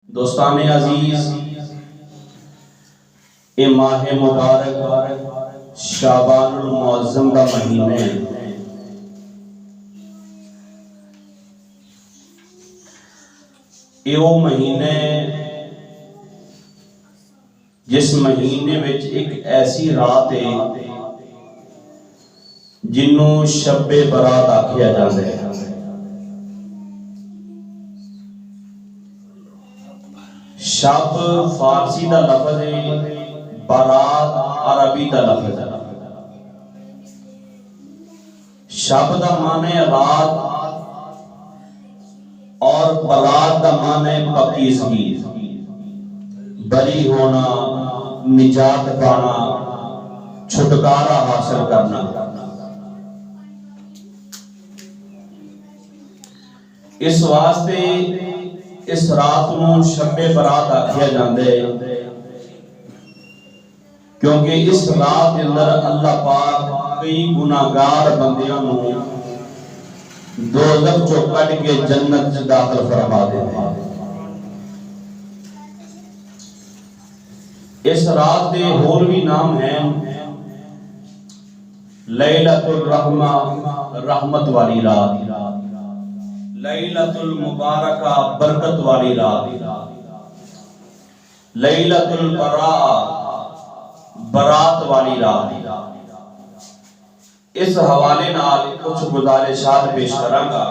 دوستان عزیز، اے ماہ مبارک شعبان المعظم کا مہینہ ہے۔ یہ وہ مہینے جس مہینے وچ ایک ایسی رات ہے جنوں شب برات آکھیا جاتا ہے۔ شب فارسی دا لفظ ہے، برات عربی دا لفظ ہے۔ شب دا معنی رات اور برات دا معنی پاکیزگی، بری ہونا، نجات پانا، چھٹکارا حاصل کرنا۔ اس واسطے اس رات نوں شب برات آکھیا جاندے کیونکہ اس رات کے اندر اللہ پاک کئی گناہگار بندیاں نوں دوزخ چوں کڈ کے جنت وچ داخل فرما دیندے ہیں۔ اس رات دے ہور بھی نام ہیں لیلۃ الرحمہ، رحمت والی رات، لیلۃ المبارکہ، برکت والی رات، لیلۃ البراء، برات والی رات۔ اس حوالے نال کچھ گزارشات پیش کراں گا۔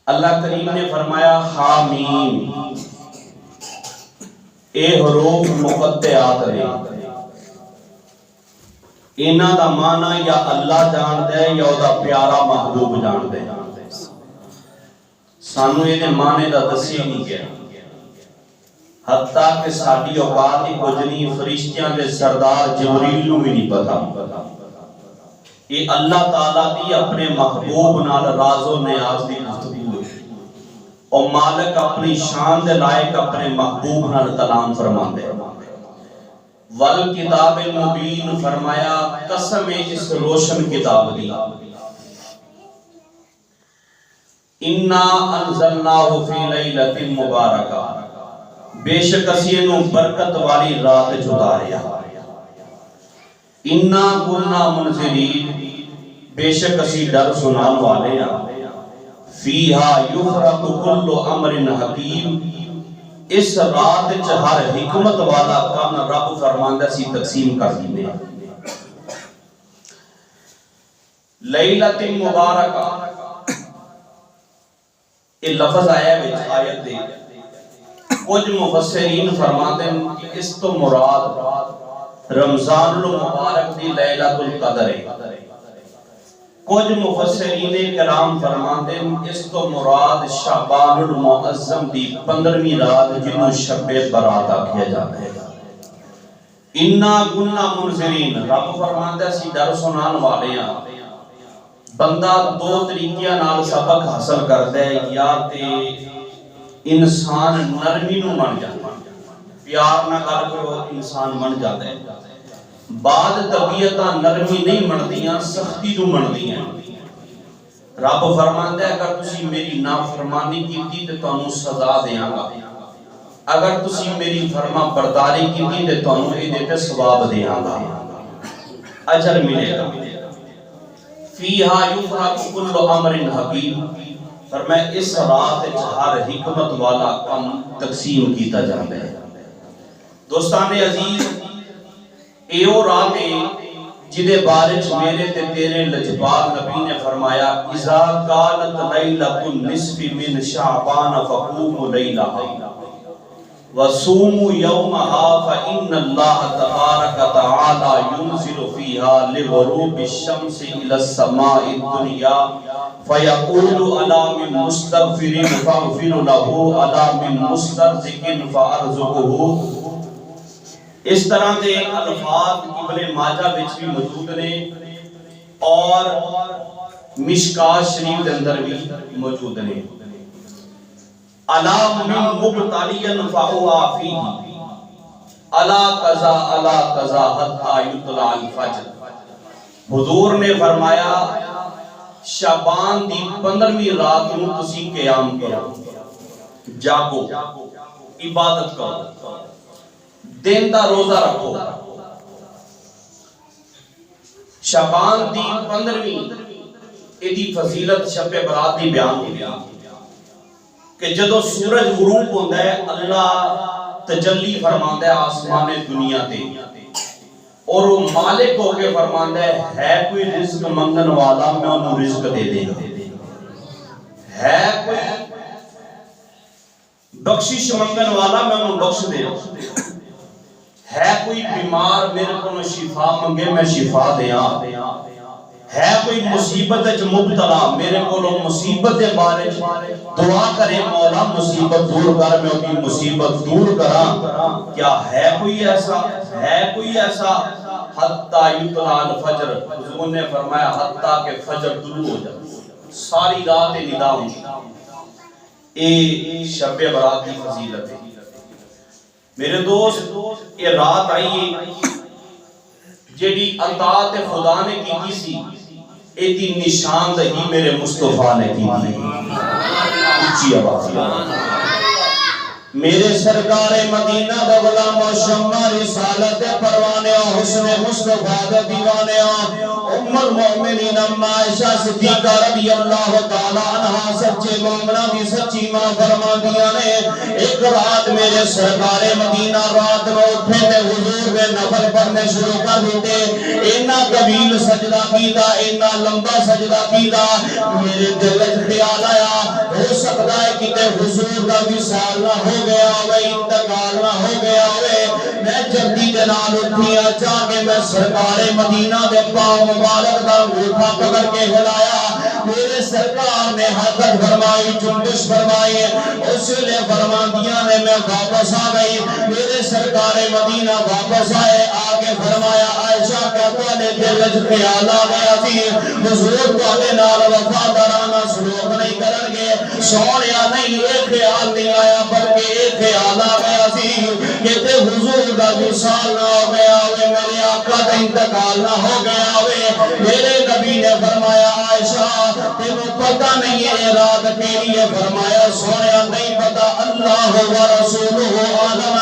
اللہ کریم نے فرمایا حامیم، اے حروف مقطعات نے، انہاں دا معنی یا اللہ جاندے یا او دا پیارا محبوب جاندے۔ سانوں یہ معنی دا دسی نہیں گیا، حتیٰ کہ ساڈی اوقات ہی کچھ نہیں، فرشتیاں دے سردار جبریل نوں بھی نہیں پتا۔ یہ اللہ تعالیٰ دی اپنے محبوب نال راز و نیاز دی گفتگو ہے، اور مالک اپنی شان دے لائق اپنے محبوب نال کلام فرماندے۔ والکتاب المبین فرمایا قسم اس روشن کتاب دی، انا انزلناہ فی لیلۃ مبارکہ، بے شک اسی نو برکت والی رات وچ اتاریا۔ انا کنا منذرین، بے شک اسی ڈر سنان والے ہاں۔ فیہا یفرق کل امر حکیم، اس رات وچ ہر حکمت والا کام رب فرماندا سی تقسیم کر دیندے۔ لیلۃ مبارکہ، یہ لفظ آیا وچ آیت دے، کچھ مفسرین فرماتے ہیں کہ اس تو مراد رمضان المبارک دی لیلۃ القدر ہے۔ کچھ مفسرین کرام فرماتے ہیں اس تو مراد شعبان المعظم دی 15ویں رات جنوں شب برات آکھیا جاتا ہے۔ انا کنا منذرین، رب فرماندا سی ڈر سنان والے ہاں۔ بندہ دو طریقیاں نال سبق حاصل کردا ہے، یا تے انسان نرمی نو من جاتا ہے، پیار نہ کر کے انسان من جاتا ہے۔ بعد طبیعتاں نرمی نہیں مندیاں، سختی نو مندیاں۔ رب فرماندا ہے اگر تسی میری نافرمانی کیتی تے تانوں سزا دیاں گا، اگر تسی میری فرما برداری کیتی تے تانوں اے تے ثواب دیاں گا، اجر ملے گا۔ فیہا یفرق کل امر حکیم، فرمایا اس رات وچ ہر حکمت والا کام تقسیم کیتا جاندا ہے۔ دوستان عزیز، ایو رات ہے جدے بارے میرے تے تیرے لجپال نبی نے فرمایا اذا کانت لیلۃ النصف من شعبان فقوموا لیلہا وصوموا یومہا فإن اللہ تبارک تعالی ينزل فیہا لغروب الشمس الى السماء الدنیا فَيَقُولُ عَلَى مِن مُسْتَغْفِرٍ فَاغْفِرُ لَهُ عَلَى مِن مُسْتَرْزِقٍ فَأَرْزُقُهُ۔ اس طرح کے الفاظ ابن ماجہ وچ بھی موجود نے اور مشکات شریف کے اندر بھی موجود نے۔ عَلَى مِن مُبْتَلِيًا فَهُوَ فِيهِ عَلَى قَضَا عَلَى قَضَا حَتَّى يُطْلَعَ الْفَجْرُ۔ حضور نے فرمایا شعبان دی 15ویں رات نوں تسی قیام کرو، جاگو عبادت کرو دن دا روزہ رکھو شعبان دی 15ویں ایدی فضیلت شب برات دی بیان ہوئی کہ جدو سورج غروب ہوتا ہے اللہ تجلی فرماندہ ہے آسمان دنیا تے اور وہ مالک ہو کے فرماندہ ہے کوئی رزق منگن والا میں انہوں رزق دے دے گا ہے کوئی بخشش منگن والا میں انہوں بخش دے گا ہے کوئی بیمار میرے کو شفا منگے میں شفا دیا ہے کوئی مصیبت مبتلا میرے کو مصیبت بارے دعا کرے مولا مصیبت دور کر میں اپنی مصیبت دور کرا کیا ہے کوئی ایسا حتیٰ یطلع الفجر حضور نے فرمایا حتیٰ کہ فجر طلوع ہو جائے ساری رات ندا ہوگی اے شب برات کی فضیلت ہے میرے دوست یہ رات آئیے جیڑی اطاعت خدا نے کی سی ایتی نشاندہی میرے مصطفیٰ نے کی اچھی آواز میرے سرکار مدینہ دا غلام و شمع رسالت پروانے حسن مصطفیٰ دا دیوانے ام المؤمنین اما عائشہ صدیقہ رضی اللہ تعالیٰ عنہ سچے مومنہ بھی سچی ماں فرما دیا نے ایک رات میرے سرکار مدینہ رات میں اٹھے تے حضور میں نفل پڑھنے شروع کر دیتے اینا طویل سجدہ کیتا اینا لمبا سجدہ کیتا میرے دل خیال آیا ہو سکتا ہے کہ تے حضور کا وصال نہ ہو گیا ہوئے انتقال نہ ہو گیا ہوئے میں جلدی جنال اٹھیا چاہ کے میں سرکار مدینہ دے پاؤں مبارک دا انگوٹھا پکڑ کے ہلایا میرے سرکار نے حرکت فرمائی جنبش فرمائی اس لئے فرما دیا نے میں واپس آ گئی میرے سرکار مدینہ واپس آئے آگے فرمایا عائشہ کیا توانے دل خیال آ گیا تھی حضور توانے نال وفادارانہ سلوک نہیں کرنگے سونیا نہیں ایک خیال نہیں آیا بلکہ ایک خیال آ گیا سی کہ تے حضور دا وصال نہ ہو گیا ہوئے میرے آقا دا انتقال نہ ہو گیا ہوئے میرے نبی نے فرمایا عائشہ تینوں پتہ نہیں ہے رات تیری ہے فرمایا سونیا نہیں پتہ اللہ و رسولہ عالم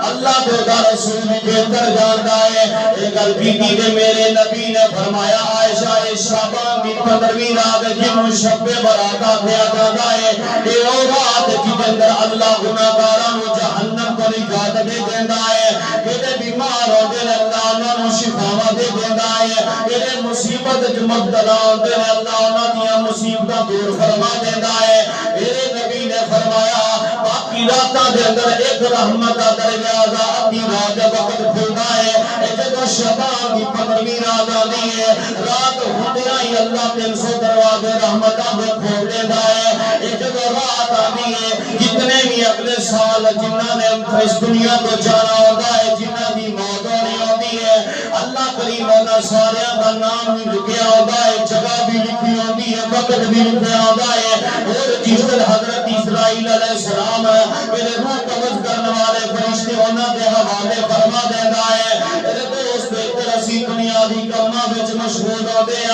اللہ دا رسول بہتر جانتا ہے ایک بی بی نے میرے نبی نے فرمایا عائشہ شعبان دی 15ویں رات جنہوں شب براتا دیا جاتا ہے یہ اور رات کی اندر اللہ گناہگاروں جہنم کو نجات دے دینا ہے یہ بیمار ہو دے اللہ انہوں شفاوہ دے دینا ہے یہ مصیبت جو مبتلا ہو دے اللہ انہوں دیا مصیبتہ دور فرما دینا ہے میرے نبی نے فرمایا باقی راتہ دے اندر ایک رحمت دروازہ اپنی رات وقت کھلتا ہے جب شبان کی 15ویں رات آنی ہے رات ہوتے ہی اللہ 300 دروازے رحمتہ میں کھول دیتا ہے جب رات آنی ہے جتنے بھی اگلے سال جنہ نے اس دنیا کو جانا ہوتا ہے جنہ دی موت ہونی ہوتی ہے اللہ کریم ہونا سارے کا نام بھی لکھیا ہوتا ہے جگہ بھی لکھی ہوتی ہے وقت بھی لکھیا ہوتا ہے اور جس دن حضرت اسرائیل علیہ السلام میرے روح قبض کرنے والے فرشتے ہونا دے حوالے فرما دیتا ہے میرے دوست ادھر اسی دنیا دی کمہ وچ مشغول ہوتے ہیں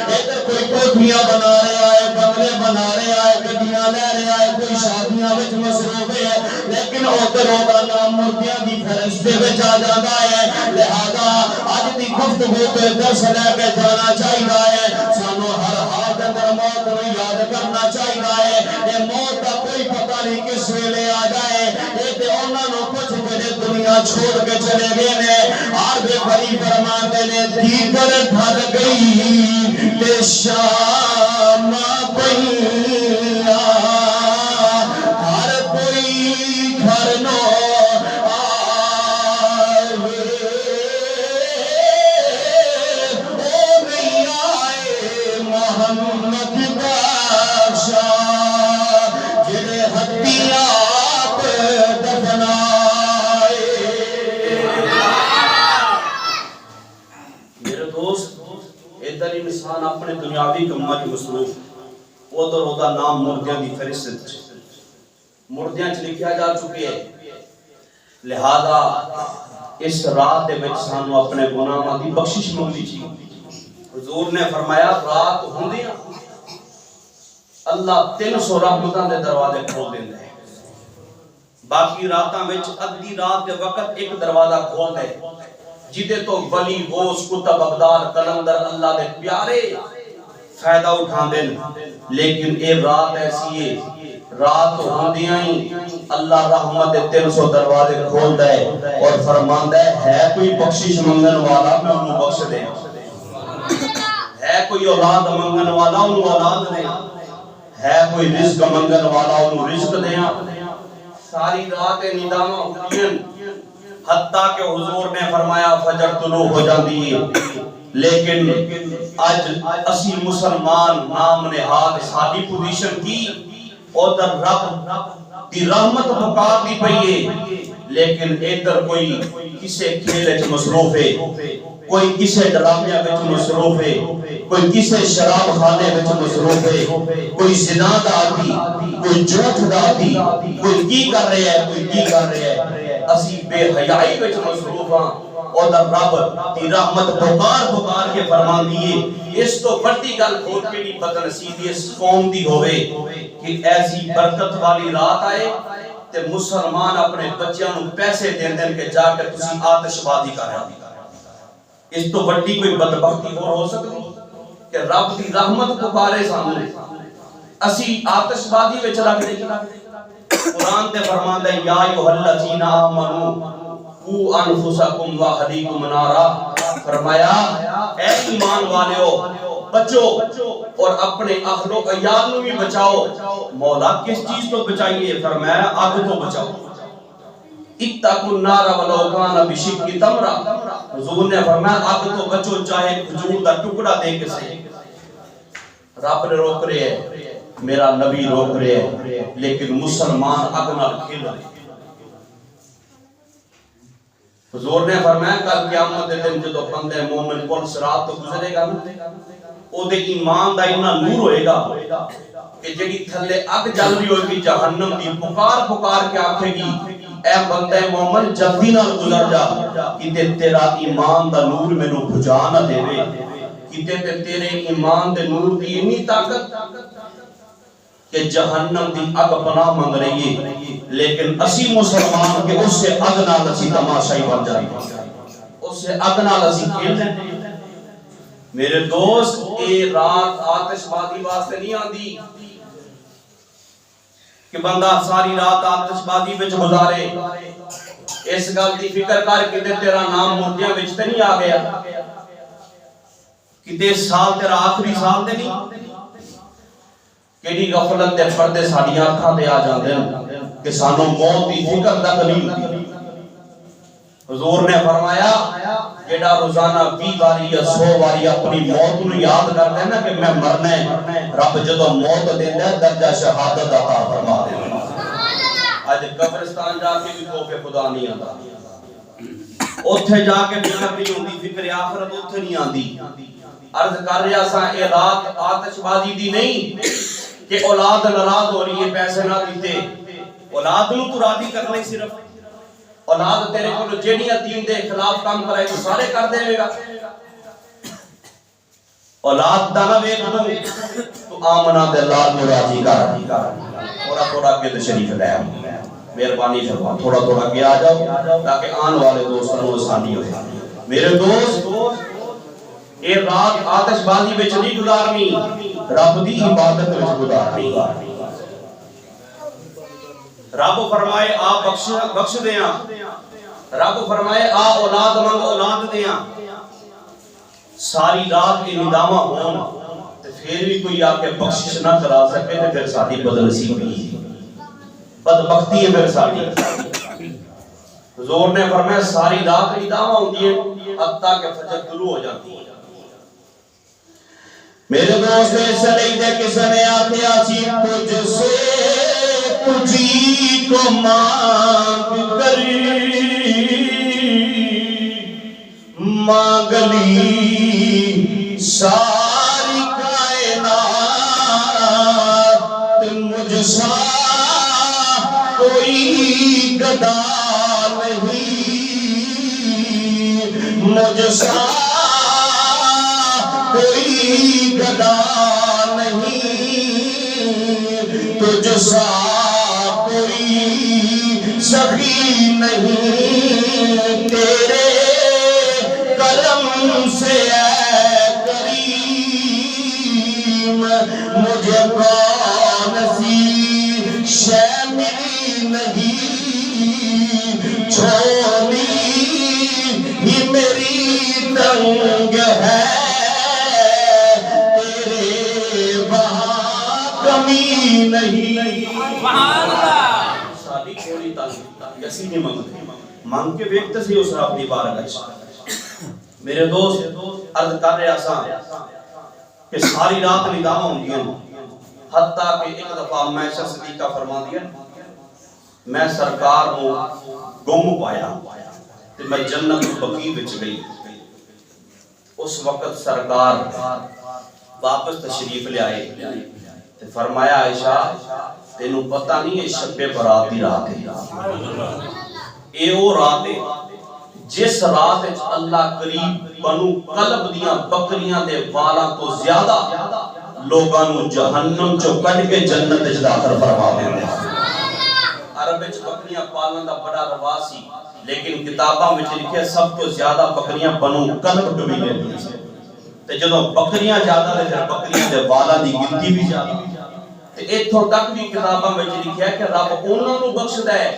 ادھر کوئی کوٹھیاں بنا رہا ہے بنگلے بنا رہا ہے گڈیاں لے رہا ہے کوئی شادیاں وچ مصروف ہے لیکن ادھر ہوتا نام مردیاں دی فرشتے وچ آ جاتا ہے لہذا اج دی گفتگو تے درس لے کے جانا چاہیے ہے سانو ہر حال دے اندر موت نوں یاد کرنا چاہیے ہے یہ موت دا کوئی پتہ نہیں کس ویلے آ جائے اے تے انہاں نوں کچھ میرے دنیا چھوڑ کے چلے گئے نے اور بے بری فرماتے نے دیگر ڈھل گئی تے شام پہیا ہر کوئی گھر نو انسان اپنے دنیاوی کمہ کی مصروف وہ تو رودا نام مردیاں دی فہرست مردیاں چ لکھیا جا چکی ہے لہذا اس رات دے وچ سانو اپنے گناہاں دی بخشش منگنی چاہیے حضور نے فرمایا رات ہوندیاں اللہ 300 رحمتاں دے دروازے کھول دیندا ہے باقی راتاں وچ ادھی رات دے وقت ایک دروازہ کھول دے جدے تو ولی غوث کتب ابدال کلندر اللہ دے پیارے فائدہ اٹھان دیں، لیکن اے رات ایسی ہے رات ہوندیاں ہی اللہ رحمت 300 دروازے کھول دے اور فرماندا ہے کوئی بخشش منگن والا میں انہوں بخش دیں، ہے کوئی اولاد منگن والا انہوں اولاد دیں، ہے کوئی رزق منگن والا انہوں رزق دیں۔ ساری رات ندامہ ہوندیاں حتیٰ کہ حضور نے فرمایا فجر طلوع ہو جاندی ہے، لیکن آج اسی مسلمان نام نہاد ساری پوزیشن کی اور در رب دی رحمت پکار دی پئیے، لیکن ادھر کوئی کسے کھیلے چ مصروف ہے، کوئی کسے ڈرامے وچ مصروف ہے، کوئی کسے شراب خانے وچ مصروف ہے، کوئی زنا دا عادی، کوئی جھوٹ دا عادی، کوئی کی کر رہا ہے کوئی کی کر رہا ہے، اسی بے حیائی وچ مصروف ہاں اور رب دی رحمت پکار کے فرمان دیے۔ اس تو بڑی گل کھول کے نہیں بد نصیبی اس قوم دی ہوئے کہ ایسی برکت والی رات آئے تے مسلمان اپنے بچیاں نو پیسے دین دین کے جا کے تسی آتش بازی کر رہا۔ اس تو بڑی کوئی بدبختی ہو سکتی کہ رب دی رحمت پکارے سامنے اسی آتش بازی وچ لگ رہی۔ قرآن تے فرماندا ہے یا ایھا الذین آمنو قوا انفسکم واہلیکم نارا، فرمایا اے ایمان والےو بچو اور اپنے اہل و عیال نو بھی بچاؤ۔ مولا کس چیز تو بچائیے؟ فرمایا آگ تو بچاؤ۔ اتقوا النار ولو کان بشق تمرہ، حضور نے فرمایا آگ تو بچو چاہے کھجور دا ٹکڑا دے کے صحیح۔ رب نے روک رہے ہیں، میرا نبی روک رہے ہیں، لیکن مسلمان اگ نال کھیل رہے ہیں۔ حضور نے فرمایا کل قیامت دے دن جدو بندے مومن پل صراط تو گزرے گا او دے ایمان دا اتنا نور ہوئے گا کہ جڑی تھلے اگ جل رہی ہوئے گی جہنم دی پکار کے آکھے گی اے بندے مومن جلدی نال گزر جا کہ تیرا ایمان دا نور میں نو بجھا نہ دے وے، کہ تیرے ایمان دے نور دی اتنی طاقت کہ جہنم دی اگ پناہ مانگ رہی ہے، لیکن اسی مسلمان کے اس سے اگ نال اسی تماشائی بن جائیں، اس سے اگ نال اسی کھیل رہے۔ میرے دوست اے رات آتش بازی واسطے نہیں آندی کہ بندہ ساری رات آتش بازی وچ گزارے، اس گل دی فکر کر کے تیرا نام مردیاں وچ تے نہیں آ گیا، کہ سال تیرا آخری سال تے نہیں، کیڑی غفلت دے پردے ساڈیاں اکھاں تے آ جاندے ہیں کہ سانو موت دی فکر تک نہیں ہوندی۔ حضور نے فرمایا جیڑا روزانہ 20 باری یا 100 باری اپنی موت نو یاد کردا ہے نا کہ میں مرنا ہے، رب جدوں موت دیندا ہے درجہ شہادت عطا فرما دیندا ہے۔ اج قبرستان جا کے بھی خوف خدا نہیں آندا، اوتھے جا کے بھی نہیں ہوندی فکر آخرت، اوتھے نہیں آندی۔ عرض کر رہا سا اے رات آتش بازی دی نہیں کہ اولاد ناراض ہو رہی ہے پیسے نہ دیتے، اولاد نو تو راضی کرنے صرف، اولاد تیرے کو جیڑیاں دین دے خلاف کام کرائے تو سارے کر دے گا، اولاد دا نہ ویکھ تو آمنہ دے لال نو راضی کر۔ تھوڑا کے شریف لے مہربانی فرما تھوڑا کے آ جاؤ تاکہ آن والے دوستوں کو آسانی ہوئے۔ میرے دوست اے رات آتش بازی وچ نہیں گزارنی، رب دی عبادت وچ گزارنی۔ رب فرمائے آ بخش دیاں، رب فرمائے آ اولاد منگ اولاد دیاں، ساری رات کے ندامہ ہون تے پھر بھی کوئی آ کے بخشش نہ کرا سکے تے پھر ساری بدنصیبی بدبختی ہے پھر ساری۔ حضور نے فرمایا ساری رات ندامہ ہوندی ہے حتیٰ کہ فجر طلوع ہو جاتی ہے۔ میرے دوست اس لئے دے کس نے آکھیا سی تجھ سے تجھی کو مانگ کر مانگ لی ساری کائنات، مجھ سا کوئی گدا نہیں، مجھ سا کوئی گدا نہیں، تجھ سا کوئی سخی نہیں تیرے کرم سے اے کریم مجھے کون سی شے ملی نہیں چھوڑی ہی میری تنگ ہے تیرے وہاں کمی نہیں شادی تھوڑی تنگ ایسی نہیں مانگ کے ویکتے سی اس رب دی بارگاہ میرے دوست عرض کر رہا سا کہ ساری رات ندامہ ہوں گی حتیٰ کہ ایک دفعہ میں صدیقہ فرما دیا میں سرکار ہوں گم پایا تو میں جنت بقیع وچ گئی اس وقت سرکار واپس تشریف لے آئے تو فرمایا عائشہ تینوں پتہ نہیں ہے شب برات دی رات ہے اے وہ رات ہے جس رات اللہ قریب بنو قلب دیاں بکریاں دے والاں تو زیادہ لوگاں نو جہنم چو کڈ کے جنت وچ داخل فرما دیندے عرب وچ بکریاں پالن دا بڑا رواج سی لیکن کتاباں وچ لکھیا سب تو زیادہ بکریاں بنو قلب قبیلے دیاں تے جدوں بکریاں زیادہ تے پھر بکریاں دے والاں دی گنتی بھی زیادہ تے ایتھوں تک بھی کتاباں وچ لکھیا کہ رب انہاں نو بخشدا ہے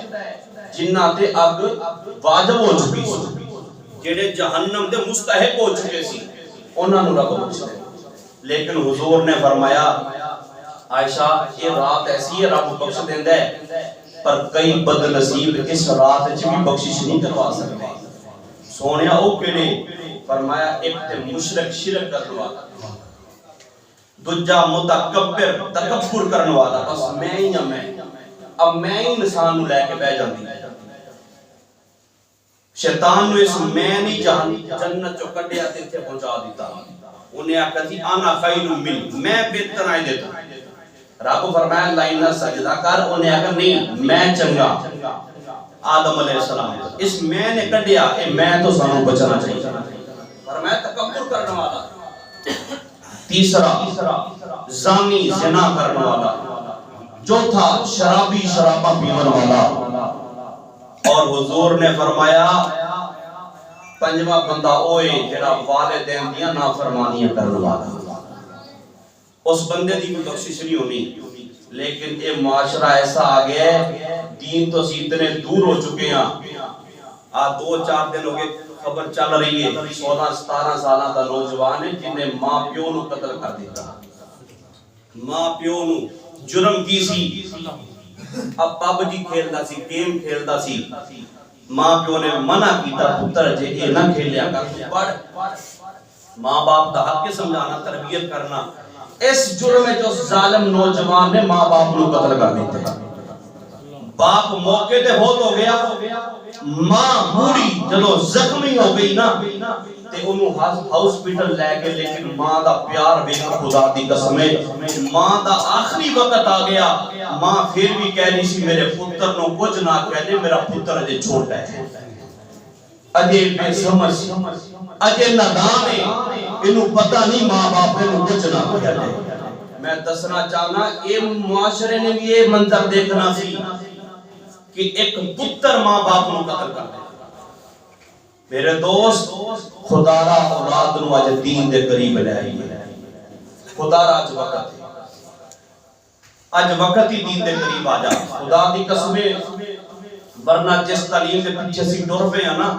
جنہ تے اگ واجب ہو چکی سی جڑے جہنم دے مستحق ہو چکے سی انہاں نو رب بخشدا ہے لیکن حضور نے فرمایا عائشہ یہ رات ایسی ہے رب بخش دیندا ہے پر کئی بد نصیب اس رات وچ بھی بخشش نہیں کروا سکتے سونیا او کیڑے فرمایا ایک تے مشرک شرک کرنے والا دوجا متکبر تکبر کرنے والا بس میں ہی ہاں میں اب میں ہی انسان نو لے کے بیٹھ جاندی شیطان نو اس میں نہیں جنت چو کڈیا تے اتھے پہنچا دیتا انہیں آکھا تھی آنا خیر من میں بہتر آئی دیتا رب فرمایا لائنہ سجدہ کر انہیں آکھا نہیں میں چنگا آدم علیہ السلام اس میں نے کڈیا اے میں تو سانو بچنا چاہیے فرمایا تکبر کرنے والا تیسرا زانی زنا کرنے والا چوتھا شرابی شرابہ پیون والا اور حضور نے فرمایا پنجواں بندہ اوئے جڑا والدین دیاں نافرمانیاں کرنے والا اس بندے دی کوئی بخشش نہیں ہونی لیکن یہ معاشرہ ایسا آ گیا ہے دین تو اسی اتنے دور ہو چکے ہیں دو چار دن ہو گئے خبر چل رہی ہے 16-17 سالہ دا نوجوان ہے جنہیں ماں پیو نو قتل کر دیتا ماں پیو نو جرم کی سی اب پب جی کھیلدا سی گیم کھیلدا سی ماں پیو نے منع کیتا پتر جے اے نہ کھیلیا کر تو پڑھ ماں باپ دا حق کے سمجھانا تربیت کرنا اس جرم میں جو ظالم نوجوان نے ماں باپ نو قتل کر دیتے باپ موقع تے بہت ہو گیا ماں بوڑی جدو زخمی ہو گئی نا تے انہوں ہاسپٹل لے کے لیکن ماں دا پیار ویکھ خدا دی قسم ہے ماں دا آخری وقت آ گیا ماں پھر بھی کہہ رہی سی میرے پتر نو کچھ نہ کہنے میرا پتر اجے چھوٹا ہے اجے بے سمجھ اجے نادان ہے انہوں پتہ نہیں ماں باپ نے کچھ نہ کہنے میں دسنا چاہنا اے معاشرے نے بھی یہ منظر دیکھنا سی کہ ایک پتر ماں باپ نو قتل کر دے میرے دوست خدا را اولاد نو اج دین دے قریب لے آئی خدا را اج وقت ہی دین دے قریب آ جا خدا دی قسمیں ورنہ جس تعلیم دے پیچھے سی ٹر پے ہیں نا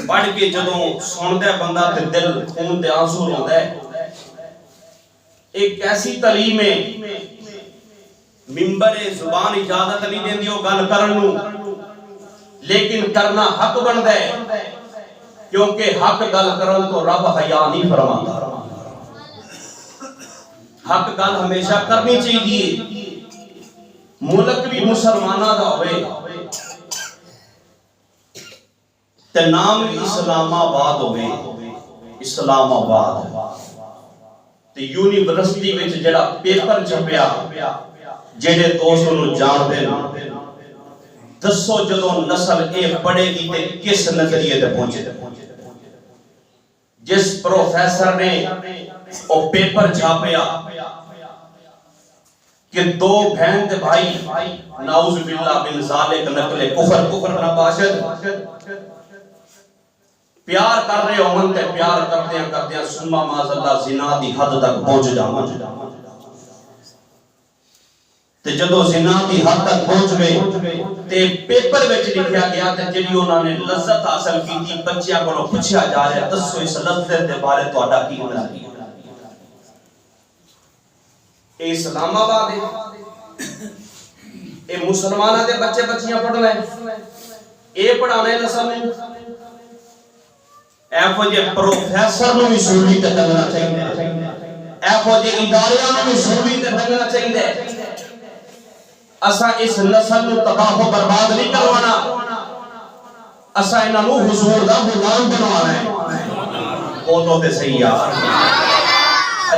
پڑھ کے جدوں سندا ہے بندہ تے دل خون تے آنسو ہوندا ہے ایک ایسی تعلیم ہے منبر زبان اجازت نہیں دیندی او گل کرن نو لیکن کرنا حق بندا ہے کیونکہ حق گل کرن تو رب حیا نہیں فرماندا حق گل ہمیشہ کرنی چاہیے ملک بھی مسلماناں دا ہوئے تے نام اسلام آباد ہوئے اسلام آباد تے یونیورسٹی وچ جڑا پیپر چھپیا جڑے دوست نو جان دے دسو جدوں نسل اے پڑھے گی تے کس نظریے تے پہنچے جس پروفیسر نے او پیپر چھاپیا کہ دو بہن تے بھائی نعوذ باللہ من ذالک نقل کفر نہ باشد پیار کر رہے ہو تے پیار کرتے ہیں سنما معاذ اللہ زنا دی حد تک پہنچ جاواں تے جدو زنا دی حد تک پہنچ گئے تے پیپر وچ لکھیا گیا تے جڑی انہاں نے لذت حاصل کیتی بچیاں کولوں پوچھیا جا رہا دسو اس لذت دے بارے تہاڈا کی نظریہ اے اسلام آباد ہے اے مسلماناں دے بچے بچیاں پڑھنا ہے اے پڑھانا ہے نسل میں ایفو جے پروفیسر نو بھی سولی تے ڈنگنا چاہیے ایفو جے اداریاں نو بھی سولی تے ڈنگنا چاہیے اسا اس نسل نو تباہ و برباد نہیں کروانا اسا انہاں نو حضور دا غلام بنوانا ہے او تو تے صحیح یار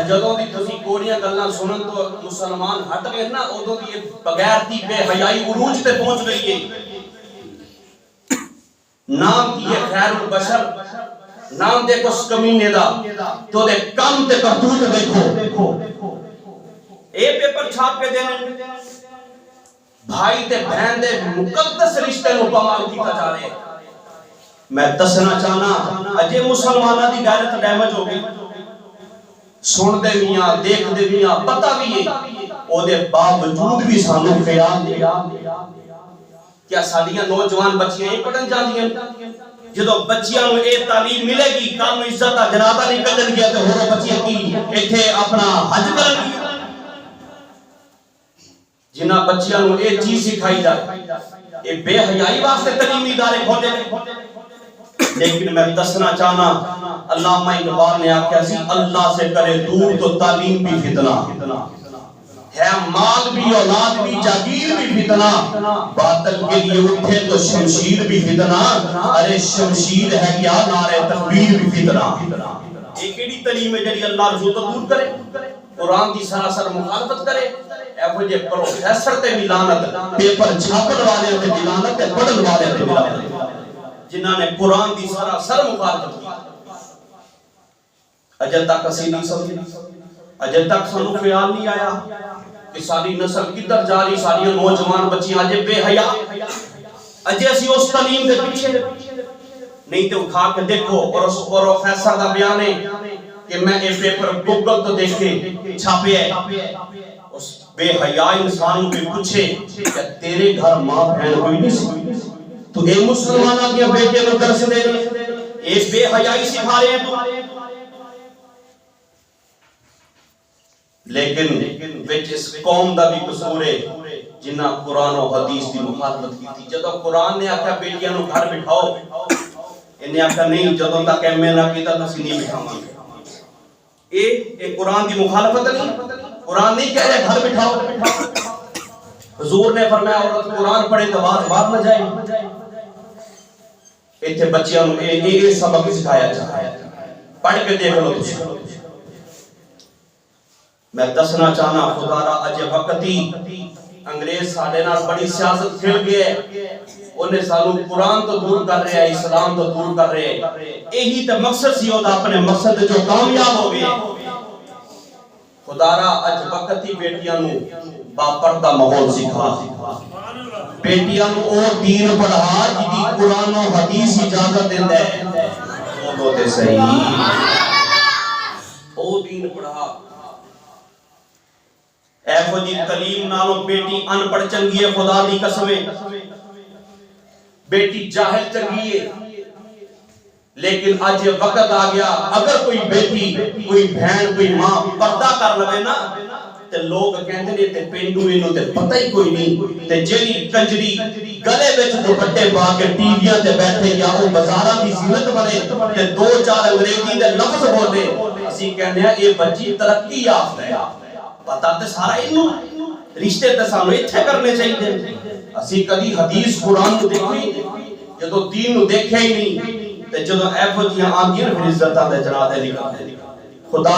جدوں دی تسی کوڑیاں گلاں سنن تو مسلمان ہٹ گئے نا اودوں دی بغیر دی بے حیائی عروج تے پہنچ گئی ہے نام کی ہے خیر البشر نام دیکھو اس کمینے دا تو دے کم تے کرتوت دیکھو اے پیپر چھاپ کے دینے بھائی تے بہن دے مقدس رشتے نو پامال کیتا جا رہے میں دسنا چاہنا اجے مسلماناں دی غیرت ڈیمیج ہو گئی سن دے میاں دیکھ دے میاں پتہ بھی ہے او دے باوجود بھی سانو خیال دے کیا ساڈیاں نوجوان بچیاں ہی پڑھن جاندیاں جدو بچیاں نو اے تعلیم ملے گی کل نو عزت دا جنازہ نکلن گیا تے ہور بچیاں کی ایتھے اپنا حج کرن گی جنہ بچیاں نو اے چیز سکھائی جائے اے بے حیائی واسطے تعلیمی ادارے کھولے لیکن میں دسنا چاہنا علامہ اقبال نے آکھیا سی اللہ سے کرے دور تو تعلیم بھی فتنہ ہے مال بھی اولاد بھی جاگیر بھی فتنہ باطل کے لیے اٹھے تو شمشیر بھی فتنہ ارے شمشیر ہے کیا نعرہ تکبیر بھی فتنہ ایک ایڈی تعلیم ہے جڑی اللہ رسول تو دور کرے قرآن دی سراسر مخالفت کرے ایفو جے پروفیسر تے ملانت پیپر چھاپن والے تے ملانت تے پڑھن والے تے ملانت جنہاں نے قرآن دی سراسر مخالفت کی اجل تک اسی نہیں سمجھے اجل تک سانو خیال نہیں آیا کہ ساری نسل کدھر جا رہی ساری نوجوان بچیاں اجے بے حیا اجے اسی اس تعلیم دے پیچھے نہیں تے اٹھا کے دیکھو اور اس پروفیسر دا بیان ہے کہ میں یہ پیپر گوگل تو دیکھے چھاپے ہے اس بے حیا انسان کو پوچھے کہ تیرے گھر ماں بہن کوئی نہیں سی تو اے مسلماناں دی بیٹے نو درس دے اے بے حیائی سکھا رہے ہیں تو لیکن وچ اس قوم دا بھی قصور ہے جنہاں قرآن و حدیث دی مخالفت کی تھی جدو قرآن نے آکھا بیٹیاں نو گھر بٹھاؤ انہیں آکھا نہیں جدو تک ایم اے نہ کیتا تسی نہیں بٹھاؤں اے قرآن دی مخالفت نہیں قرآن نہیں کہہ رہے گھر بٹھاؤ حضور نے فرمایا عورت قرآن پڑھے تو بات نہ جائے ایتھے بچیاں نو اے سبق سکھایا جائے پڑھ کے دیکھ لو تسی میں دسنا چاہنا خدا را اجے وقتی انگریز ساڈے نال بڑی سیاست کھل گئے انہیں سانو قرآن تو دور کر رہے ہیں اسلام تو دور کر رہے ہیں یہی تو مقصد سی ہوتا اپنے مقصد جو کامیاب ہو گئے خدا را اج وقتی بیٹیاں نو با پردہ ماحول سکھا بیٹیاں نو اور دین پڑھا جدی قرآن و حدیث اجازت دیندا ہے وہ تو تے صحیح او دین پڑھا ایفو جی تعلیم نالوں بیٹی ان پڑھ چنگی ہے خدا دی قسمیں بیٹی جاہل چنگی ہے لیکن آج یہ وقت آ گیا اگر کوئی بیٹی کوئی بہن کوئی ماں پردہ کر لگے نا تے لوگ کہندے نے تے پینڈو اینو تے پتہ ہی کوئی نہیں تے جیڑی کنجری گلے وچ دوپٹے پا کے ٹی ویاں تے بیٹھے یا او بازاراں دی زینت بنے تے دو چار انگریزی دے لفظ بولے اسی کہندے ہیں اے بچی ترقی یافتہ ہے پتہ تے سارا اینو رشتے تے سانو ایتھے کرنے چاہیے اسی کدی حدیث قرآن کو دیکھی جدو دین نو دیکھے ہی نہیں تے جدو ایفو جیاں آندیاں پھر عزتاں دے جنازے نکلتے خدا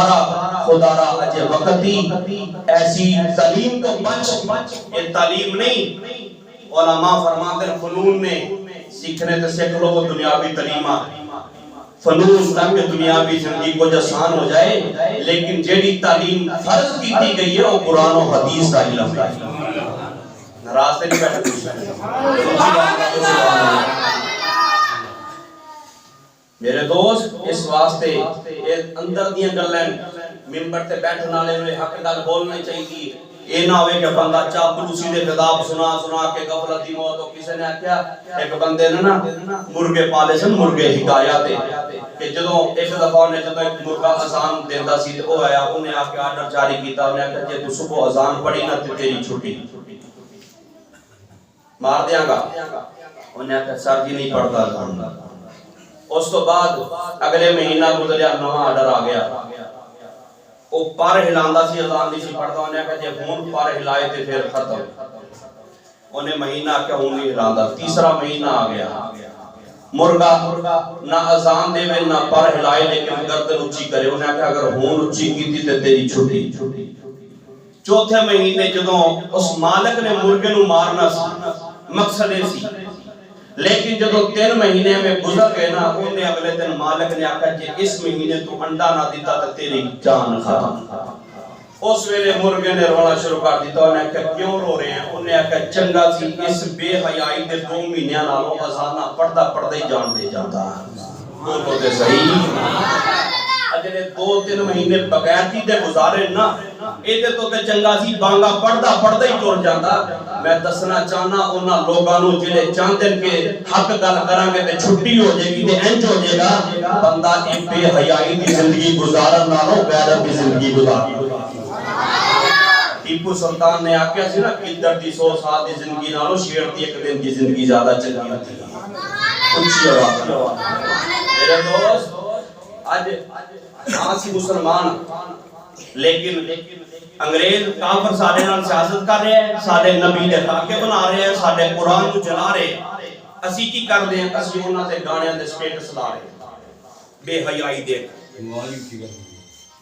را اجے وقتی ایسی تعلیم کو بچ یہ تعلیم نہیں علماء فرماتے ہیں فنون میں سیکھنے تے سیکھ لو وہ دنیاوی تعلیمات فنون تاکہ دنیاوی زندگی کو آسان ہو جائے، لیکن جیڑی تعلیم فرض کی گئی ہے وہ قرآن و حدیث کا علم ہے۔ ناراض نہیں بیٹھے میرے دوست، اس واسطے اندر دیاں گلاں ممبر تے بیٹھن والے نوں حق گل بولنا چاہیے۔ اے نہ ہوئے کہ بندہ چاپلوسی دے خطاب سنا کے غفلت دی موت ہو۔ کسی نے آکھیا ایک بندے نے نا مرغے پالے سن، مرغے حکایا تے کہ جدوں ایک دفعہ نے جدوں ایک مرغا اذان دیندا سی تے او آیا، انہیں آ کے آرڈر جاری کیتا، انہیں آکھیا جے تو صبح اذان پڑھی نہ تے تیری چھٹی مار دیاں گا۔ انہیں آکھیا سر جی نہیں پڑھتا اذان۔ اس تو بعد اگلے مہینہ گزریا، نواں آرڈر آ گیا، وہ پر ہلاندا سی، اذان نہیں سی پڑھدا۔ انہیں کہا جے ہون پر ہلائے تے پھر ختم۔ انہیں مہینہ کیا ہون نہیں ہلاندا۔ تیسرا مہینہ آ گیا، مرغا نہ اذان دے نہ پر ہلائے لیکن گردن اونچی کرے۔ انہیں کہا اگر ہون اونچی کیتی تے تیری چھٹی۔ چوتھے مہینے جدوں اس مالک نے مرغے نو مارنا سی، مقصد سی، لیکن جدو 3 مہینے میں گزر گئے نا، انہیں اگلے دن مالک نے آکھا جے اس مہینے تو انڈا نہ دیتا تو تیری جان ختم۔ اس ویلے مرغے نے رونا شروع کر دیتا۔ انہیں کہا کیوں رو رہے ہیں؟ انہیں کہا چنگا سی اس بے حیائی دے 2 مہینے نالوں اذانہ پڑھدا ہی جان دے جاتا۔ بولو تے صحیح۔ اجلے 2-3 مہینے بغیرتی دے گزارے نا، ایدے تو تے چنگا سی بانگا پڑھدا ہی ٹر جاتا۔ میں دسنا چاہنا انہاں لوگاں نوں جڑے چاہندے کہ حق گل کران گے تے چھٹی ہو جائے گی تے انج ہو جائے گا، بندہ اے بے حیائی دی زندگی گزارن نالوں غیرت دی زندگی گزار۔ ٹیپو سلطان نے آکھیا سی نا کدھر دی 100 سال دی زندگی نالوں شیر دی 1 دن دی زندگی زیادہ چنگی ہوتی ہے۔ اونچی آواز میرے دوست، آج آسی مسلمان لیکن انگریز کافر سارے نال سیاست کر رہے ہیں، سارے نبی دے خاکے بنا رہے ہیں، سارے قرآن کو جلا رہے ہیں۔ اسی کی کر دیں؟ اسی انہاں دے گانے دے سٹیٹس لا رہے ہیں، بے حیائی دے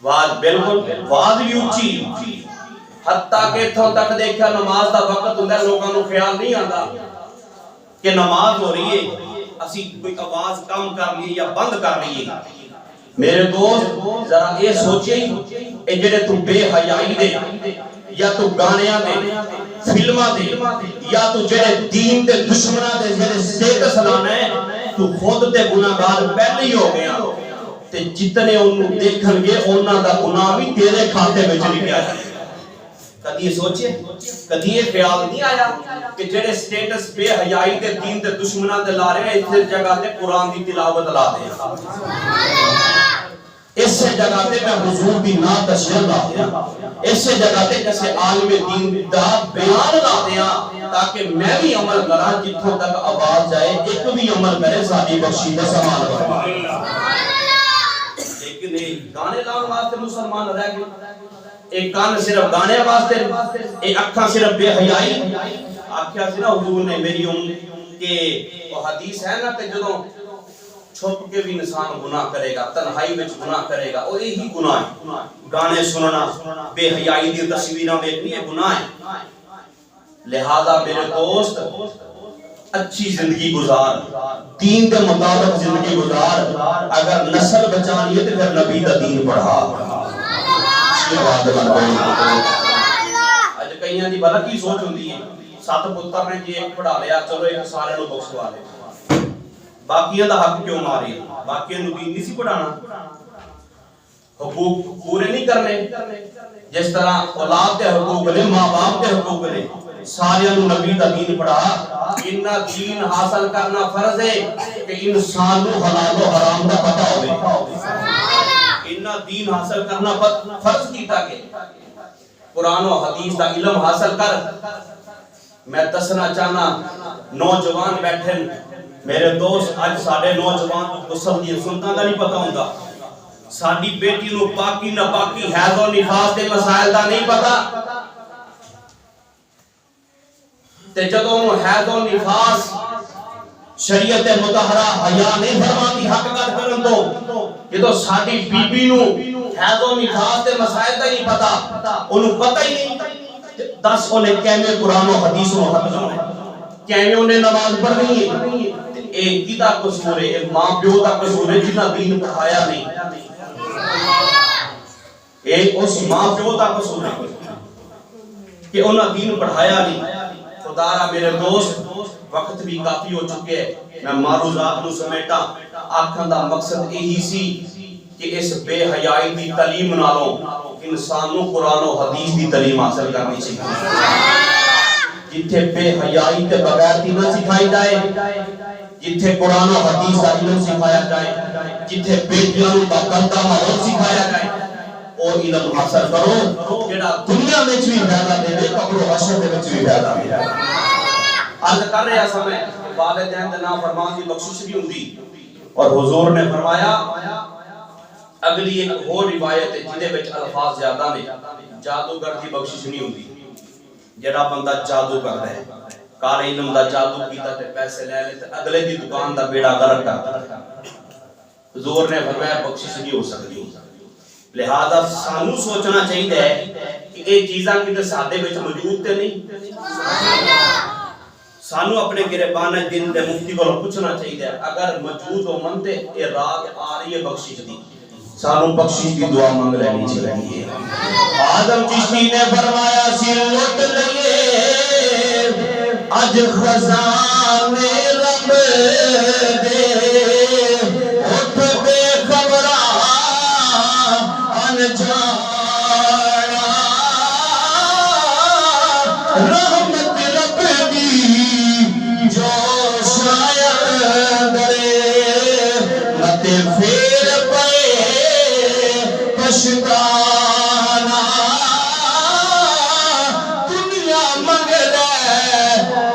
واز، بالکل واز بھی اونچی، حتیٰ کہ اتھوں تک دیکھا نماز دا وقت ہوندا لوگاں نوں خیال نہیں آندا کہ نماز ہو رہی ہے، اسی کوئی آواز کم کر لیے یا بند کر لیے۔ میرے دوست ذرا یہ سوچے اے جڑے تو بے حیائی دے یا تو گانیاں دے فلماں دے یا تو جڑے دین دے دشمناں دے جڑے سٹیٹس لانا ہے، تو خود تے گناہگار پہلے ہی ہو گیا تے جتنے انہوں دیکھن گے انہاں دا گناہ بھی تیرے کھاتے وچ لکھیا ہے۔ کدی یہ سوچے، کدی یہ خیال نہیں آیا کہ جڑے سٹیٹس بے حیائی دے دین دے دشمناں دے لا رہے ہیں، اس جگہ تے قرآن دی تلاوت لا دے ہیں، اس جگہ تے میں حضور دی نعت اشعار لا دیا، اس جگہ تے کسے عالم دین دا بیان لا دیا تاکہ میں بھی عمل کرا، جتھوں تک آواز جائے ایک بھی عمل کرے ساری بخشی دے سامان بنے۔ لیکن گانے لاؤن واسطے مسلمان رہ گئے، ایک کان صرف گانے واسطے، ایک اکھاں صرف بے حیائی۔ آکھیا سی نا حضور نے میری کہ وہ حدیث ہے نا کہ جدوں چھپ کے بھی انسان گناہ کرے گا، تنہائی میں گناہ کرے گا، اور یہی گناہ ہے، گانے سننا، بے حیائی دی تصویراں دیکھنی ہے، گناہ ہے۔ لہذا میرے دوست اچھی زندگی گزار، دین دے مطابق زندگی گزار، اگر نسل بچانی ہے تو پھر نبی دا دین پڑھا۔ اج کئیاں دی بھلا کی سوچ ہوندی ہے، 7 پتر نے جی ایک پڑھا لیا، چلو ایک سارے نوں بخشوا لے، باقیاں دا حق کیوں ماری؟ باقیاں نوں دین نہیں سی پڑھانا، حقوق پورے نہیں کرنے، جس طرح اولاد دے حقوق نے، ماں باپ دے حقوق نے، سارے نوں نبی دا دین پڑھا۔ انہاں دین حاصل کرنا فرض ہے کہ انسان نوں حلال و حرام دا پتہ ہوے، انہاں دین حاصل کرنا فرض کیتا کہ قرآن و حدیث دا علم حاصل کر۔ میں دسنا چاہنا نوجوان بیٹھے میرے دوست، اج ساڈے نوجوان غسل دی سنتاں دا نہیں پتہ ہوندا، ساڈی بیٹی نوں پاکی نہ پاکی حیض و نفاس دے مسائل دا نہیں پتہ، تے جدوں حیض و نفاس شریعت مطہرہ حیا نہیں فرماتی حق گل کرن تو، جدوں ساڈی بی بی نوں حیض و نفاس دے مسائل دا نہیں پتہ، انہوں پتہ ہی نہیں، دس انہیں کیمیں قرآن و حدیث و حق کرنا ہے، کیمیں انہیں نماز پڑھنی ہے، ایک کدا قصور ہے، ماں پیو دا قصور ہے جنہ دین پڑھایا نہیں، ایک اس ماں پیو دا قصور ہے کہ انہاں دین پڑھایا نہیں۔ خدارا میرے دوست وقت بھی کافی ہو چکے ہیں، میں معروضات نو سمیٹا، آکھن دا مقصد یہی سی کہ اس بے حیائی دی تعلیم نالوں انسانوں قرآن و حدیث دی تعلیم حاصل کرنی چاہیے۔ جتھے بے حیائی کے بغیر دین سکھائی جائے، جتھے قرآن و حدیث دا علم سکھایا جائے، جتھے بیٹیاں نوں باقاعدہ ماحول سکھایا جائے، اور علم حاصل کرو جڑا دنیا وچ بھی فائدہ دے، قبر و حشر دے وچ بھی فائدہ دے۔ عرض کر رہا سا میں والدین دے نافرمان دی بخشش بھی ہوندی، اور حضور نے فرمایا اگلی ایک اور روایت ہے جدے وچ الفاظ زیادہ نے، جادوگر دی بخشش نہیں ہوندی۔ جڑا بندہ جادو کردا ہے، کار علم دا جادو کیتا تے پیسے لے لے تے اگلے دی دکان دا بیڑا غرق کردا، حضور نے فرمایا بخشش نہیں ہو سکتی۔ لہذا سانو سوچنا چاہیے کہ یہ چیزاں کدھر سادے وچ موجود تے نہیں، سانو اپنے گربان دن دے مفتی کو پوچھنا چاہیے اگر موجود ہو من تے یہ رات آ رہی ہے بخشش دی، سانو بخشش دی دعا مانگ لینی چاہیے۔ آدم چشتی نے فرمایا سی لٹ لئے اج خزانے رب دے، اٹھ بے خبراں انجانا، رحمت رب دی جو شاید رے، نتے پھر پئے پشتانا، دنیا منگ لے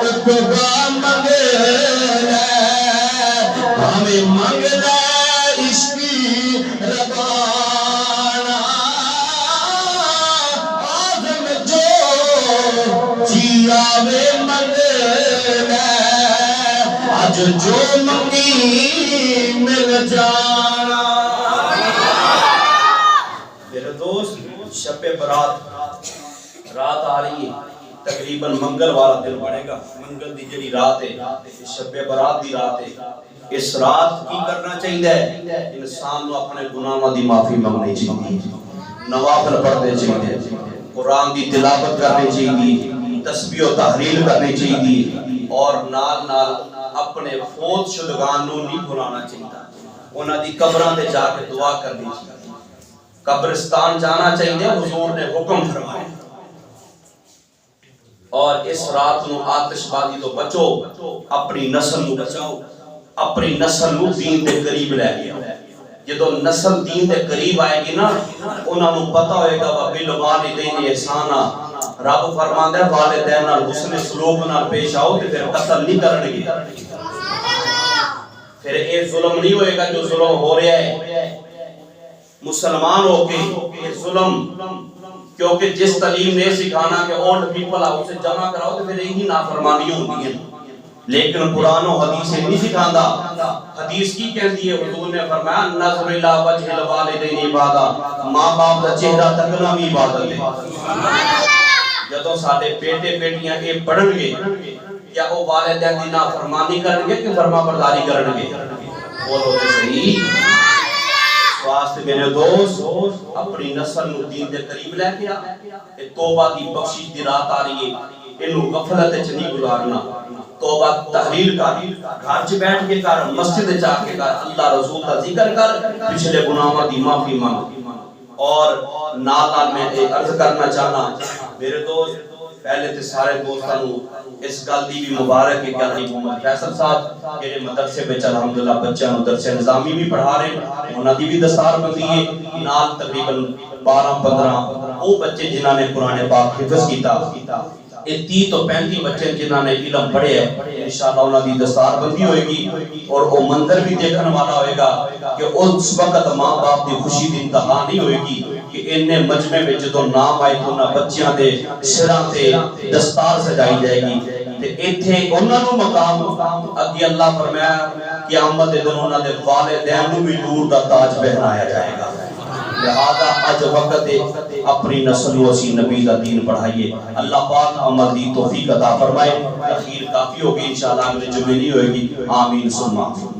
اقبا منگ لے، ہمیں منگ لے عشقی ربانا، آدم جو جی آوے منگ لے، آج جو منگی مل جانا۔ میرے دوست شب برات رات آ رہی ہے، تقریباً منگل والا دن بڑھے گا، منگل دی جڑی رات ہے شب برات دی رات ہے۔ اس رات کی کرنا چاہیے؟ انسان کو اپنے گناہوں دی معافی مانگنی چاہیے، نوافل پڑھنے چاہیے، قرآن دی تلاوت کرنی چاہیے، تسبیح و تحلیل کرنی چاہیے، اور نال نال اپنے فوت شدگان نو نہیں بھلانا چاہیے، انہاں دی قبراں تے جا کے دعا کرنی چاہیے، قبرستان جانا چاہیے، حضور نے حکم فرمایا۔ اور اس رات نو آتش بازی تو بچو، اپنی نسل نو بچاؤ، اپنی نسل نو دین دے قریب لے گیا۔ جدو نسل دین دے قریب آئے گی نا، انہاں نو پتہ ہوئے گا وَبِالْوَالِدَيْنِ احسانا، رب فرماندا ہے والدین نال حسن سلوک نال پیش آؤ تے پھر قتل نہیں کرن گے، پھر اے ظلم نہیں ہوئے گا جو ظلم ہو رہا ہے مسلمان ہو کے، یہ ظلم، کیونکہ جس تعلیم نے سکھانا کہ اولڈ پیپل آؤ سے جمع کراؤ تو پھر یہی نافرمانی ہوتی ہے، لیکن قرآن و حدیث نہیں سکھاندا۔ حدیث کی کہتی ہے، حضور نے فرمایا نظر الی وجہ الوالدین عبادہ، ماں باپ کا چہرہ تکنا بھی عبادت ہے۔ جدوں سارے بیٹے بیٹیاں یہ پڑھن گے کیا وہ والدین دی نافرمانی کرن گے کہ فرما برداری کرن گے؟ بولو تے صحیح۔ واسطے میرے دوست اپنی نسل نو دین دے قریب لے کے آ، اے توبہ دی بخشش دی رات آ رہی ہے، اینو غفلت وچ نہیں گزارنا، توبہ تحلیل کر، گھر چ بیٹھ کے کر، مسجد جا کے کر، اللہ رسول کا ذکر کر، پچھلے گناہاں دی معافی مانگ۔ اور نال نال میں عرض کرنا چاہنا میرے دوست، پہلے تے سارے دوستاں نو اس گل دی بھی مبارک ہے کہ حاجی محمد فیصل صاحب جڑے مدرسے وچ الحمدللہ بچیاں نو درس نظامی بھی پڑھا رہے ہیں، انہاں دی بھی دستار بندی ہے، نال تقریباً 12-15 وہ بچے جنہاں نے قرآن پاک حفظ کیتا، یہ 30 تو 35 بچے جنہاں نے علم پڑھے ہیں، انشاءاللہ انہاں دی دستار بندی ہوئے گی، اور وہ منظر بھی دیکھن والا ہوئے گا کہ اس وقت ماں باپ دی خوشی دی انتہا نہیں ہوئے گی کہ انہیں مجمع میں جدو نام آئے تو انہاں بچیاں دے سراں تے دستار سجائی جائے گی، تے ایتھے انہاں نو مقام اگے اللہ فرمایا قیامت دے دن انہاں دے والدین نو بھی نور دا تاج پہنایا جائے گا۔ لہذا اج وقت اپنی نسل و اسی نبی دا دین پڑھائیے. اللہ پاک عمل دی توفیق عطا فرمائے. تاخیر کافی ہوگی انشاءاللہ اگلے جمعے نہیں ہوئے گی. آمین ثم آمین.